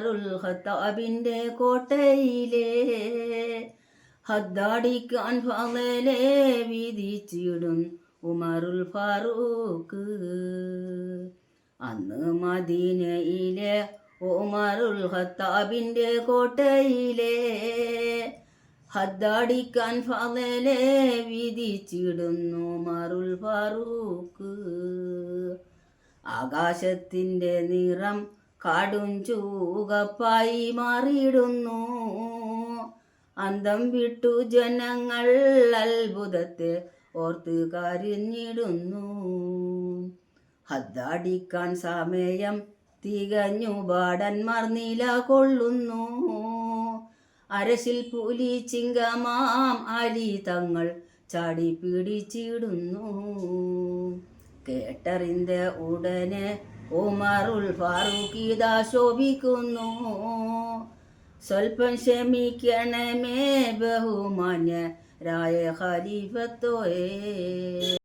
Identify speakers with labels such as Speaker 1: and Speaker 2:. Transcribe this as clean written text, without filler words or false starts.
Speaker 1: ഉമറുൽ ഖത്താബിന്റെ കോട്ടയിലെ ഹദ്ദാടിക്കാൻ ഫളലെ വിധിച്ചിടും ഉമറുൽ ഫാറൂഖ്. അന്ന് മദീനയിലെ ഉമറുൽ ഖത്താബിന്റെ കോട്ടയിലെ ഹദ്ദാടിക്കാൻ ഫളലെ വിധിച്ചിടുന്നു ഉമറുൽ ഫാറൂഖ്. ആകാശത്തിൻ്റെ നിറം കാടും ചൂകപ്പായി മാറിയിടുന്നു. അന്തം വിട്ടു ജനങ്ങൾ അത്ഭുതത്തെ ഓർത്ത് കരഞ്ഞിടുന്നു. ഹദ്ദാടിക്കാൻ സമയം തികഞ്ഞു, ഭടന്മാർ നില കൊള്ളുന്നു. അരശിൽ പുലി ചിങ്കമാം അലി തങ്ങൾ ചാടി പിടിച്ചിടുന്നു. കേട്ടറിந்த ഉടനെ ഉമറുൽ ഫാറൂഖ് ഇതാ ശോഭിക്കുന്നു. സ്വൽപ്പം ക്ഷമിക്കണമേ ബഹുമാന്യരായ ഖലീഫത്തോയേ.